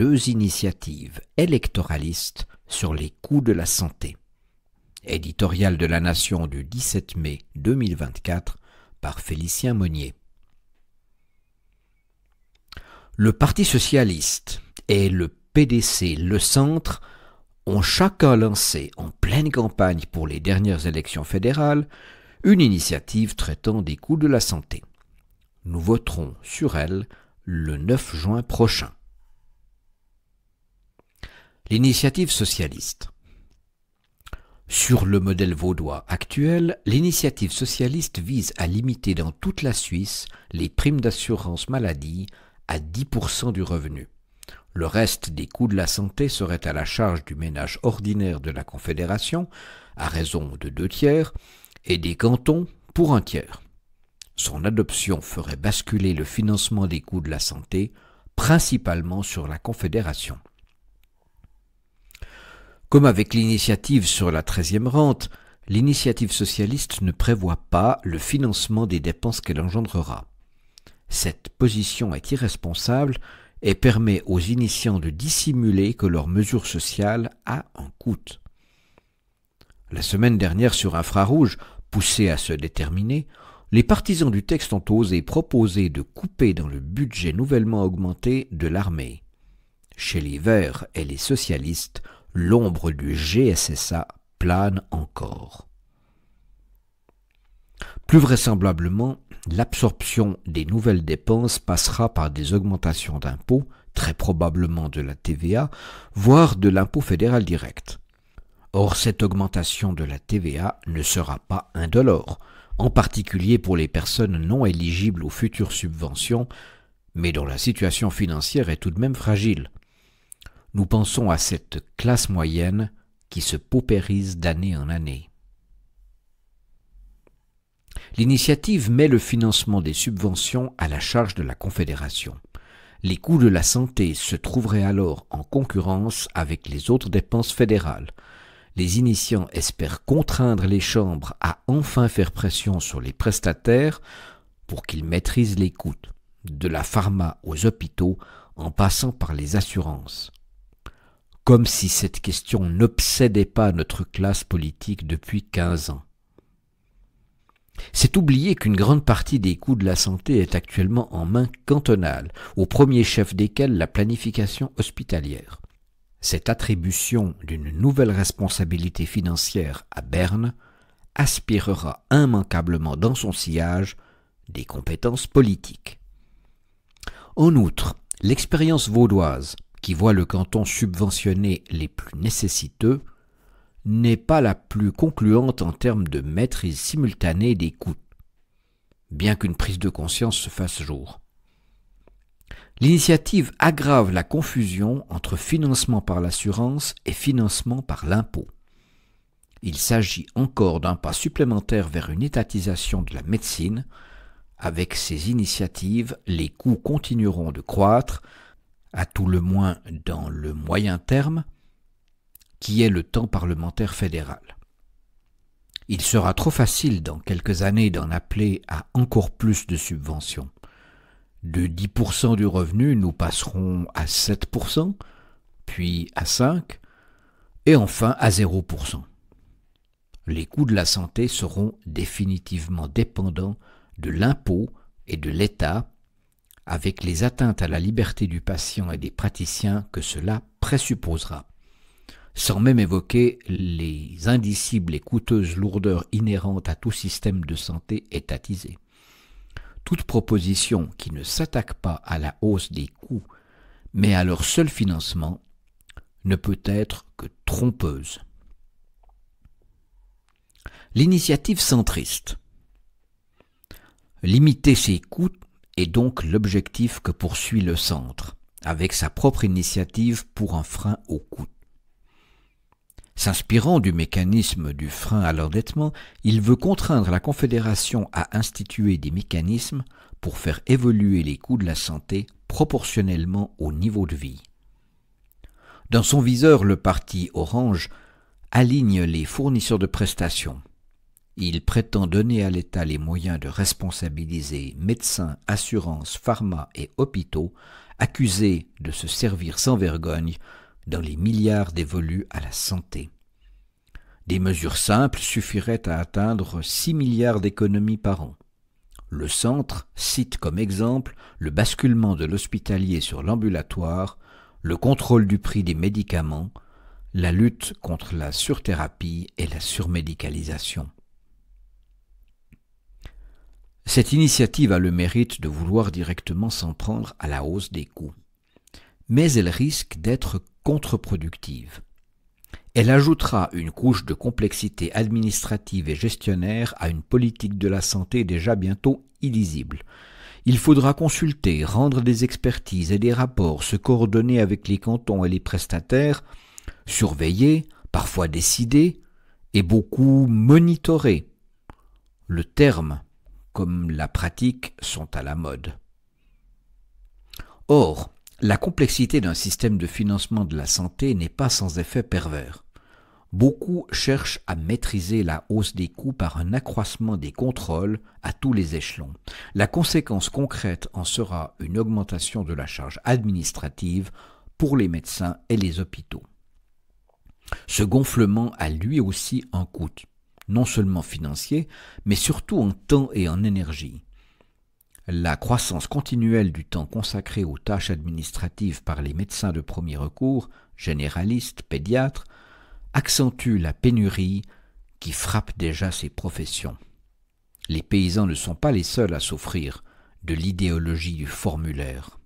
2 initiatives électoralistes sur les coûts de la santé. Éditorial de la Nation du 17 mai 2024 par Félicien Monnier. Le Parti socialiste et le PDC, le Centre, ont chacun lancé en pleine campagne pour les dernières élections fédérales une initiative traitant des coûts de la santé. Nous voterons sur elle le 9 juin prochain. L'initiative socialiste. Sur le modèle vaudois actuel, l'initiative socialiste vise à limiter dans toute la Suisse les primes d'assurance maladie à 10% du revenu. Le reste des coûts de la santé serait à la charge du ménage ordinaire de la Confédération, à raison de 2/3, et des cantons pour 1/3. Son adoption ferait basculer le financement des coûts de la santé, principalement sur la Confédération. Comme avec l'initiative sur la 13e rente, l'initiative socialiste ne prévoit pas le financement des dépenses qu'elle engendrera. Cette position est irresponsable et permet aux initiants de dissimuler que leur mesure sociale a un coût. La semaine dernière, sur Infrarouge, poussés à se déterminer, les partisans du texte ont osé proposer de couper dans le budget nouvellement augmenté de l'armée. Chez les Verts et les socialistes, l'ombre du GSSA plane encore. Plus vraisemblablement, l'absorption des nouvelles dépenses passera par des augmentations d'impôts, très probablement de la TVA, voire de l'impôt fédéral direct. Or, cette augmentation de la TVA ne sera pas indolore, en particulier pour les personnes non éligibles aux futures subventions, mais dont la situation financière est tout de même fragile. Nous pensons à cette classe moyenne qui se paupérise d'année en année. L'initiative met le financement des subventions à la charge de la Confédération. Les coûts de la santé se trouveraient alors en concurrence avec les autres dépenses fédérales. Les initiants espèrent contraindre les chambres à enfin faire pression sur les prestataires pour qu'ils maîtrisent les coûts, de la pharma aux hôpitaux en passant par les assurances. Comme si cette question n'obsédait pas notre classe politique depuis 15 ans. C'est oublier qu'une grande partie des coûts de la santé est actuellement en main cantonale, au premier chef desquels la planification hospitalière. Cette attribution d'une nouvelle responsabilité financière à Berne aspirera immanquablement dans son sillage des compétences politiques. En outre, l'expérience vaudoise, qui voit le canton subventionner les plus nécessiteux, n'est pas la plus concluante en termes de maîtrise simultanée des coûts, bien qu'une prise de conscience se fasse jour. L'initiative aggrave la confusion entre financement par l'assurance et financement par l'impôt. Il s'agit encore d'un pas supplémentaire vers une étatisation de la médecine. Avec ces initiatives, les coûts continueront de croître, à tout le moins dans le moyen terme, qui est le temps parlementaire fédéral. Il sera trop facile dans quelques années d'en appeler à encore plus de subventions. De 10% du revenu, nous passerons à 7%, puis à 5%, et enfin à 0%. Les coûts de la santé seront définitivement dépendants de l'impôt et de l'État, avec les atteintes à la liberté du patient et des praticiens que cela présupposera, sans même évoquer les indicibles et coûteuses lourdeurs inhérentes à tout système de santé étatisé. Toute proposition qui ne s'attaque pas à la hausse des coûts, mais à leur seul financement, ne peut être que trompeuse. L'initiative centriste. Limiter ses coûts est donc l'objectif que poursuit le centre, avec sa propre initiative pour un frein aux coûts. S'inspirant du mécanisme du frein à l'endettement, il veut contraindre la Confédération à instituer des mécanismes pour faire évoluer les coûts de la santé proportionnellement au niveau de vie. Dans son viseur, le parti Orange aligne les fournisseurs de prestations. Il prétend donner à l'État les moyens de responsabiliser médecins, assurances, pharma et hôpitaux accusés de se servir sans vergogne dans les milliards dévolus à la santé. Des mesures simples suffiraient à atteindre 6 milliards d'économies par an. Le Centre cite comme exemple le basculement de l'hospitalier sur l'ambulatoire, le contrôle du prix des médicaments, la lutte contre la surthérapie et la surmédicalisation. Cette initiative a le mérite de vouloir directement s'en prendre à la hausse des coûts. Mais elle risque d'être contre-productive. Elle ajoutera une couche de complexité administrative et gestionnaire à une politique de la santé déjà bientôt illisible. Il faudra consulter, rendre des expertises et des rapports, se coordonner avec les cantons et les prestataires, surveiller, parfois décider, et beaucoup monitorer. Le terme, comme la pratique, sont à la mode. Or, la complexité d'un système de financement de la santé n'est pas sans effet pervers. Beaucoup cherchent à maîtriser la hausse des coûts par un accroissement des contrôles à tous les échelons. La conséquence concrète en sera une augmentation de la charge administrative pour les médecins et les hôpitaux. Ce gonflement a lui aussi un coût, non seulement financier, mais surtout en temps et en énergie. La croissance continuelle du temps consacré aux tâches administratives par les médecins de premier recours, généralistes, pédiatres, accentue la pénurie qui frappe déjà ces professions. Les paysans ne sont pas les seuls à souffrir de l'idéologie du formulaire.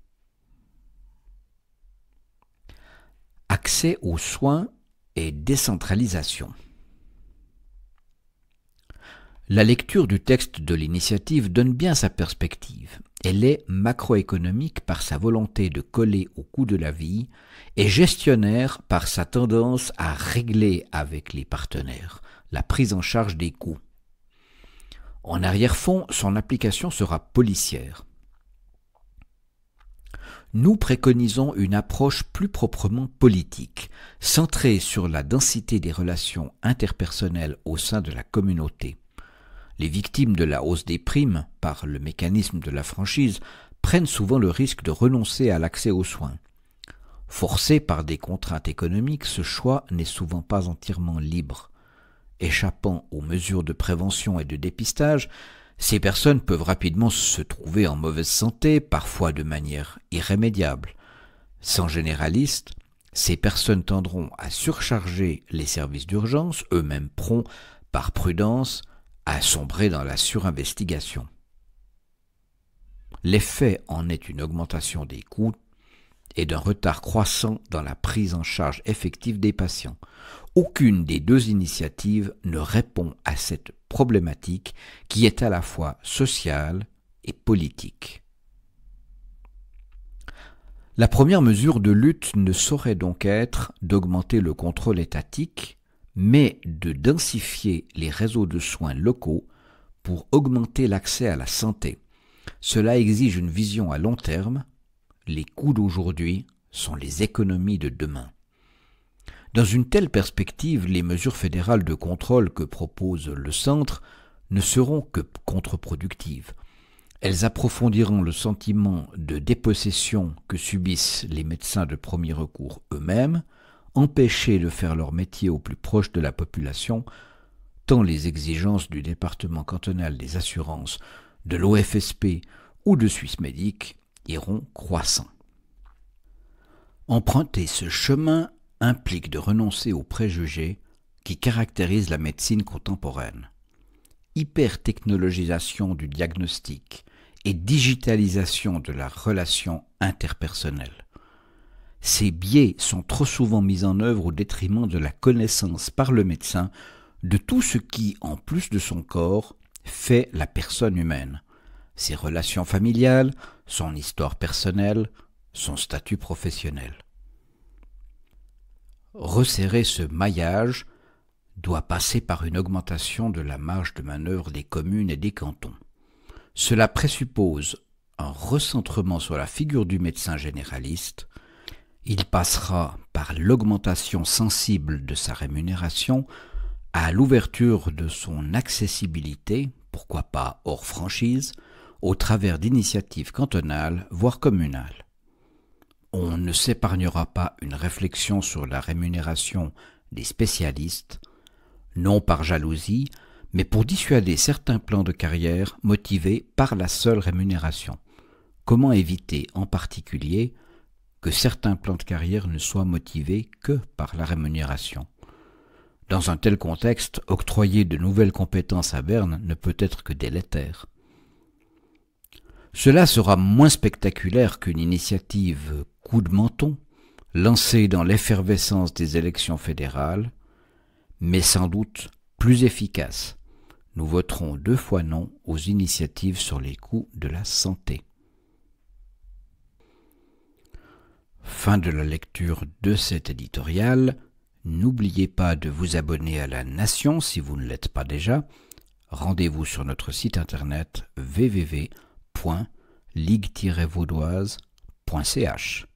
Accès aux soins et décentralisation. La lecture du texte de l'initiative donne bien sa perspective. Elle est macroéconomique par sa volonté de coller au coût de la vie et gestionnaire par sa tendance à régler avec les partenaires la prise en charge des coûts. En arrière-fond, son application sera policière. Nous préconisons une approche plus proprement politique, centrée sur la densité des relations interpersonnelles au sein de la communauté. Les victimes de la hausse des primes, par le mécanisme de la franchise, prennent souvent le risque de renoncer à l'accès aux soins. Forcés par des contraintes économiques, ce choix n'est souvent pas entièrement libre. Échappant aux mesures de prévention et de dépistage, ces personnes peuvent rapidement se trouver en mauvaise santé, parfois de manière irrémédiable. Sans généraliste, ces personnes tendront à surcharger les services d'urgence, eux-mêmes prompts, par prudence, à sombrer dans la surinvestigation. L'effet en est une augmentation des coûts et d'un retard croissant dans la prise en charge effective des patients. Aucune des deux initiatives ne répond à cette problématique qui est à la fois sociale et politique. La première mesure de lutte ne saurait donc être d'augmenter le contrôle étatique, mais de densifier les réseaux de soins locaux pour augmenter l'accès à la santé. Cela exige une vision à long terme. Les coûts d'aujourd'hui sont les économies de demain. Dans une telle perspective, les mesures fédérales de contrôle que propose le Centre ne seront que contre-productives. Elles approfondiront le sentiment de dépossession que subissent les médecins de premier recours eux-mêmes, empêchés de faire leur métier au plus proche de la population, tant les exigences du département cantonal des assurances, de l'OFSP ou de Swissmedic iront croissant. Emprunter ce chemin implique de renoncer aux préjugés qui caractérisent la médecine contemporaine. Hypertechnologisation du diagnostic et digitalisation de la relation interpersonnelle. Ces biais sont trop souvent mis en œuvre au détriment de la connaissance par le médecin de tout ce qui, en plus de son corps, fait la personne humaine, ses relations familiales, son histoire personnelle, son statut professionnel. Resserrer ce maillage doit passer par une augmentation de la marge de manœuvre des communes et des cantons. Cela présuppose un recentrement sur la figure du médecin généraliste. Il passera par l'augmentation sensible de sa rémunération, à l'ouverture de son accessibilité, pourquoi pas hors franchise, au travers d'initiatives cantonales, voire communales. on ne s'épargnera pas une réflexion sur la rémunération des spécialistes, non par jalousie, mais pour dissuader certains plans de carrière motivés par la seule rémunération. Comment éviter en particulier que certains plans de carrière ne soient motivés que par la rémunération? Dans un tel contexte, octroyer de nouvelles compétences à Berne ne peut être que délétère. Cela sera moins spectaculaire qu'une initiative coup de menton, lancée dans l'effervescence des élections fédérales, mais sans doute plus efficace. Nous voterons 2 fois non aux initiatives sur les coûts de la santé. Fin de la lecture de cet éditorial. N'oubliez pas de vous abonner à La Nation si vous ne l'êtes pas déjà. Rendez-vous sur notre site internet www.ligue-vaudoise.ch.